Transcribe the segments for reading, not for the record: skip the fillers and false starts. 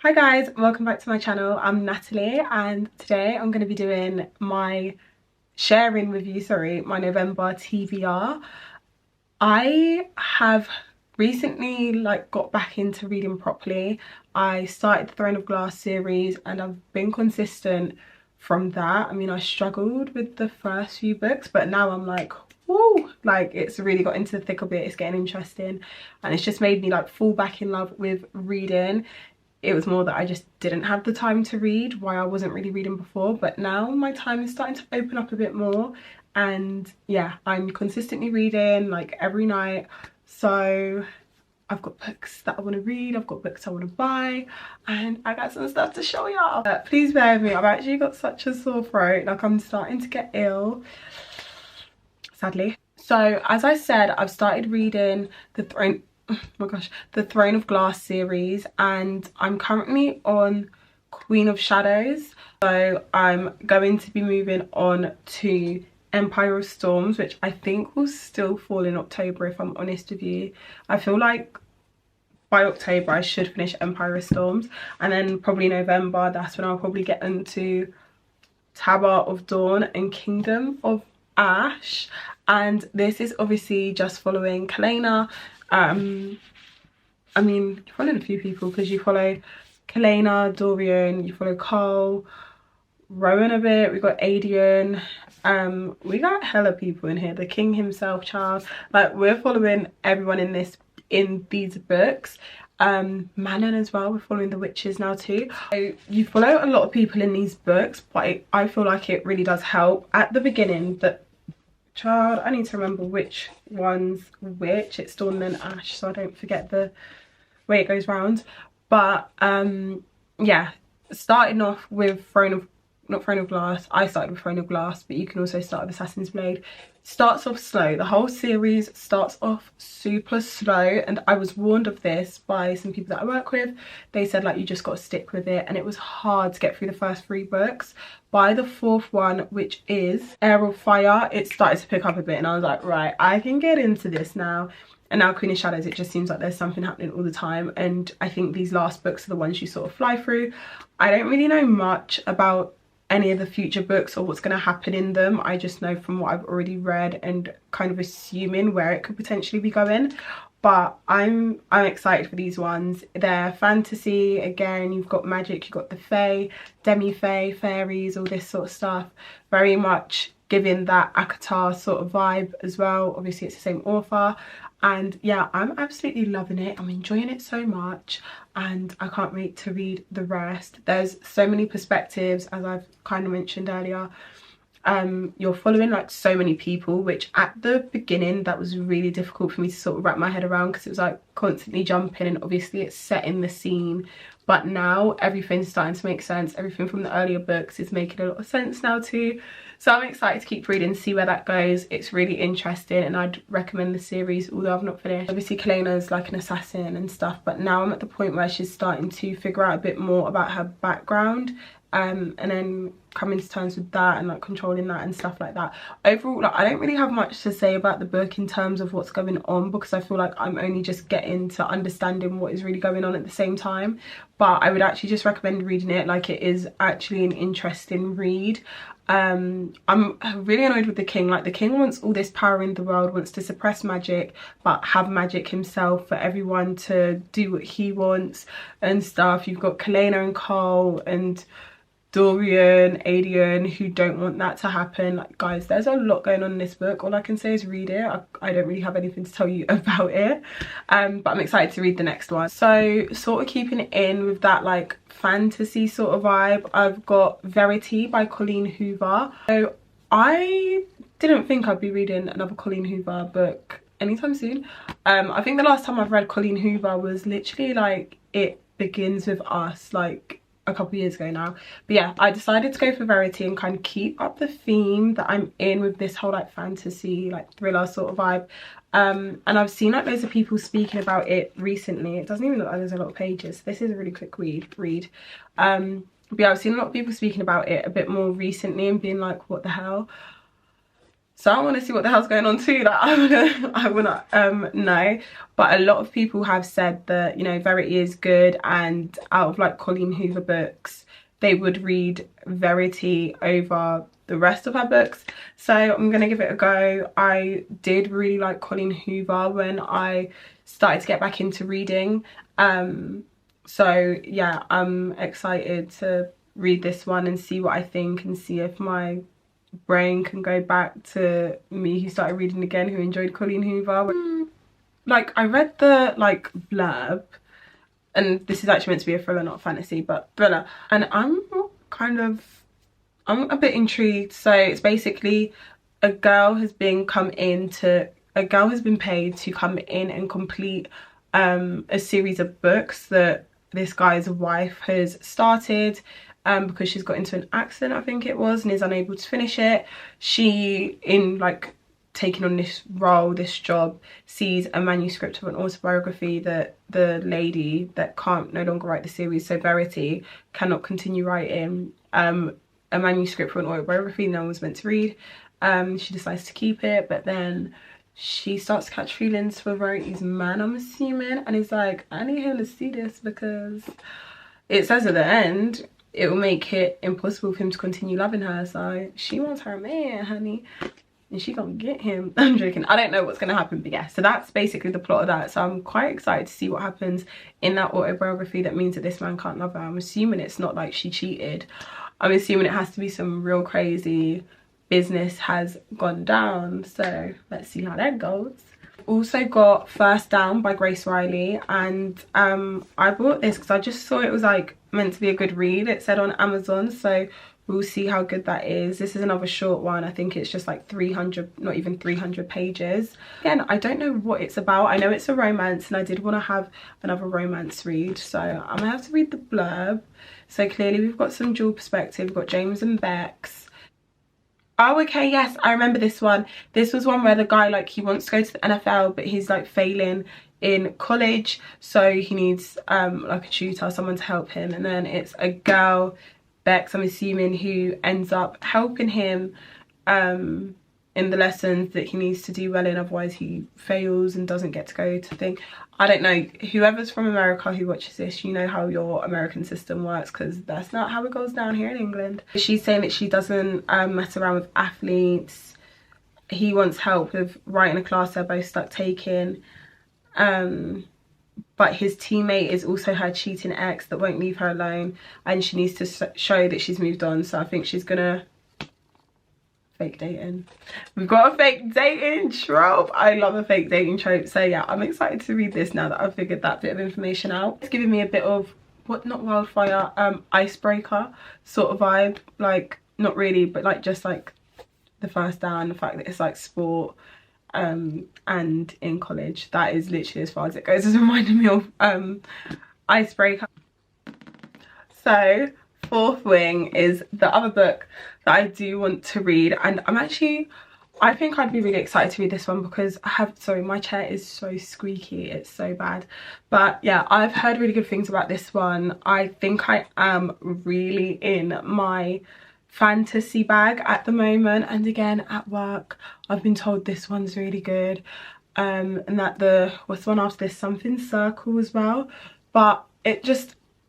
Hi guys, welcome back to my channel. I'm Natalie and today I'm going to be doing sharing with you my November TBR. I have recently got back into reading properly. I started the Throne of Glass series and I've been consistent from that. I mean, I struggled with the first few books, but now I'm like, woo, it's really got into the thick of it. It's getting interesting and it's just made me fall back in love with reading. It was more that I just didn't have the time to read, why I wasn't really reading before, but now my time is starting to open up a bit more. And yeah, I'm consistently reading every night. So I've got books that I want to read, I've got books I want to buy, and I got some stuff to show y'all. Please bear with me, I've actually got such a sore throat, I'm starting to get ill, sadly. So as I said, I've started reading the Throne of Glass series and I'm currently on Queen of Shadows. So I'm going to be moving on to Empire of Storms, which I think will still fall in October if I'm honest with you. I feel like by October I should finish Empire of Storms, and then probably November, that's when I'll probably get into Tower of Dawn and Kingdom of Ash. And this is obviously just following Kalena. I mean, you're following a few people because you follow Kalena, Dorian, you follow Cole, Rowan a bit, we got Adian, we got hella people in here, the king himself, Charles. We're following everyone in these books. Manon as well, we're following the witches now too. So you follow a lot of people in these books, but I feel like it really does help at the beginning that child, I need to remember which one's which. It's Dawn and Ash, so I don't forget the way it goes round. But yeah, starting off with not Throne of Glass. I started with Throne of Glass, but you can also start with Assassin's Blade. Starts off slow. The whole series starts off super slow, and I was warned of this by some people that I work with. They said you just got to stick with it, and it was hard to get through the first 3 books. By the 4th one, which is Heir of Fire, it started to pick up a bit and I was like, right, I can get into this now. And now Queen of Shadows, it just seems like there's something happening all the time, and I think these last books are the ones you sort of fly through. I don't really know much about any of the future books or what's going to happen in them. I just know from what I've already read and kind of assuming where it could potentially be going. But I'm excited for these ones. They're fantasy again. You've got magic, you've got the fae, demi-fae, fairies, all this sort of stuff. Very much giving that ACOTAR sort of vibe as well. Obviously it's the same author. And yeah, I'm absolutely loving it. I'm enjoying it so much and I can't wait to read the rest. There's so many perspectives, as I've kind of mentioned earlier. You're following so many people, which at the beginning that was really difficult for me to sort of wrap my head around because it was constantly jumping, and obviously it's set in the scene. But now everything's starting to make sense. Everything from the earlier books is making a lot of sense now too. So I'm excited to keep reading, see where that goes. It's really interesting and I'd recommend the series, although I've not finished. Obviously Kalena's an assassin and stuff, but now I'm at the point where she's starting to figure out a bit more about her background. And then coming to terms with that and controlling that and stuff like that. Overall, I don't really have much to say about the book in terms of what's going on, because I feel like I'm only just getting to understanding what is really going on at the same time. But I would actually just recommend reading it. It is actually an interesting read. I'm really annoyed with the king. The king wants all this power in the world, wants to suppress magic but have magic himself, for everyone to do what he wants and stuff. You've got Kalena and Cole and Dorian, Adian, who don't want that to happen. Guys, there's a lot going on in this book. All I can say is read it. I don't really have anything to tell you about it, but I'm excited to read the next one. So sort of keeping it in with that fantasy sort of vibe, I've got Verity by Colleen Hoover. So I didn't think I'd be reading another Colleen Hoover book anytime soon. I think the last time I've read Colleen Hoover was literally It Begins With Us, a couple years ago now. But yeah, I decided to go for Verity and kind of keep up the theme that I'm in with this whole fantasy thriller sort of vibe. And I've seen loads of people speaking about it recently. It doesn't even look like there's a lot of pages. This is a really quick read. But yeah, I've seen a lot of people speaking about it a bit more recently and being what the hell. So I want to see what the hell's going on too. Like I wanna know. But a lot of people have said that, you know, Verity is good, and out of like Colleen Hoover books, they would read Verity over the rest of her books. So I'm gonna give it a go. I did really like Colleen Hoover when I started to get back into reading. So yeah, I'm excited to read this one and see what I think, and see if my brain can go back to me who started reading again, who enjoyed Colleen Hoover. Like, I read the like blurb, and this is actually meant to be a thriller, not fantasy, but thriller, and I'm a bit intrigued. So it's basically a girl has been paid to come in and complete a series of books that this guy's wife has started, because she's got into an accident, I think it was, and is unable to finish it. She, in like taking on this role, this job, sees a manuscript of an autobiography that the lady that can't no longer write the series, so Verity, cannot continue writing. A manuscript for an autobiography no one was meant to read. She decides to keep it, but then she starts to catch feelings for Verity's man, I'm assuming, and he's like, I need him to see this, because it says at the end it will make it impossible for him to continue loving her. So she wants her man, honey, and she gonna get him. I'm joking, I don't know what's gonna happen, but yeah, so that's basically the plot of that. So I'm quite excited to see what happens in that autobiography that means that this man can't love her. I'm assuming it's not like she cheated. I'm assuming it has to be some real crazy business has gone down. So let's see how that goes. Also got First Down by Grace Riley, and I bought this because I just saw it was like meant to be a good read. It said on Amazon, so we'll see how good that is. This is another short one. I think it's just like 300, not even 300 pages. Again, I don't know what it's about. I know it's a romance, and I did want to have another romance read, so I'm gonna have to read the blurb. So clearly we've got some dual perspective. We've got James and Bex. Oh, okay, yes, I remember this one. This was one where the guy, like, he wants to go to the NFL, but he's like failing in college, so he needs like a tutor, someone to help him. And then it's a girl, Bex, I'm assuming, who ends up helping him in the lessons that he needs to do well in, otherwise he fails and doesn't get to go to thing. I don't know, whoever's from America who watches this, you know how your American system works, because that's not how it goes down here in England. She's saying that she doesn't mess around with athletes. He wants help with writing a class they're both stuck taking, but his teammate is also her cheating ex that won't leave her alone, and she needs to show that she's moved on. So I think she's gonna fake dating. We've got a fake dating trope. I love a fake dating trope. So yeah, I'm excited to read this now that I've figured that bit of information out. It's giving me a bit of, what, not wildfire, icebreaker sort of vibe. Like, not really, but like just like the First Down, the fact that it's like sport and in college. That is literally as far as it goes. It's reminding me of icebreaker. So Fourth Wing is the other book that I do want to read, and I think I'd be really excited to read this one because sorry, my chair is so squeaky, it's so bad. But yeah, I've heard really good things about this one. I think I am really in my fantasy bag at the moment, and again at work I've been told this one's really good, and that what's the one after this, Something Circle as well. But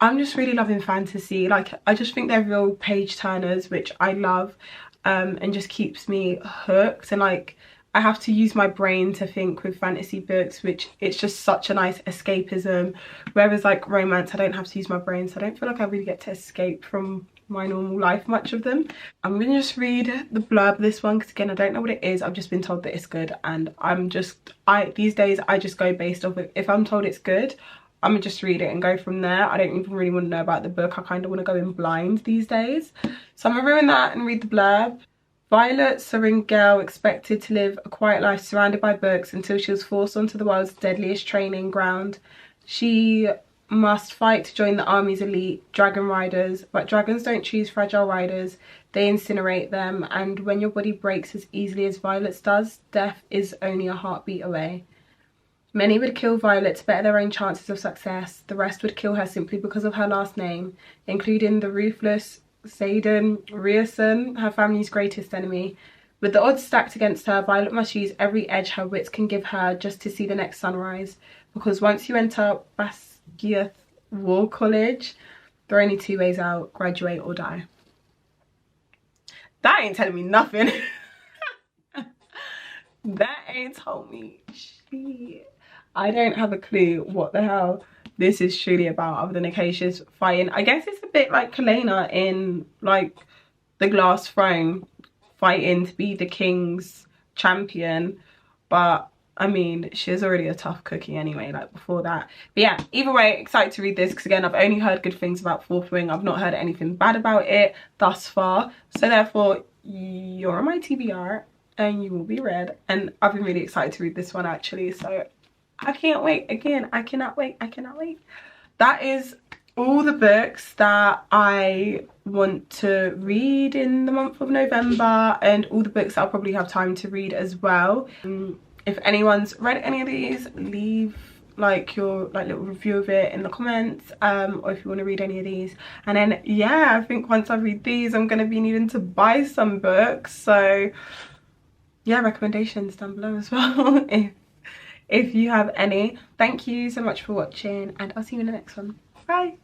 I'm just really loving fantasy. Like, I just think they're real page turners, which I love, and just keeps me hooked. And like, I have to use my brain to think with fantasy books, which it's just such a nice escapism. Whereas like romance, I don't have to use my brain, so I don't feel like I really get to escape from my normal life, much of them. I'm gonna just read the blurb of this one because again, I don't know what it is. I've just been told that it's good, and these days I just go based off of, if I'm told it's good, I'm gonna just read it and go from there. I don't even really want to know about the book. I kind of want to go in blind these days. So I'm gonna ruin that and read the blurb. Violet Sorrentino expected to live a quiet life surrounded by books until she was forced onto the world's deadliest training ground. She must fight to join the army's elite dragon riders, but dragons don't choose fragile riders, they incinerate them, and when your body breaks as easily as Violet's does, death is only a heartbeat away. Many would kill Violet to better their own chances of success. The rest would kill her simply because of her last name, including the ruthless Xaden Rierson, her family's greatest enemy. With the odds stacked against her, Violet must use every edge her wits can give her just to see the next sunrise. Because once you enter Basgiath War College, there are only two ways out: graduate or die. That ain't telling me nothing. That ain't told me shit. I don't have a clue what the hell this is truly about, other than Acacia's fighting. I guess it's a bit like Helena in like the Glass Throne, fighting to be the king's champion. But I mean, she's already a tough cookie anyway, like before that. But yeah, either way, excited to read this because again, I've only heard good things about Fourth Wing. I've not heard anything bad about it thus far. So therefore, you're on my TBR and you will be read. And I've been really excited to read this one actually. So I can't wait. Again, I cannot wait. I cannot wait. That is all the books that I want to read in the month of November, and all the books I'll probably have time to read as well. If anyone's read any of these, leave like your little review of it in the comments, or if you want to read any of these. And then yeah, I think once I read these, I'm going to be needing to buy some books. So yeah, recommendations down below as well if you have any. Thank you so much for watching, and I'll see you in the next one. Bye.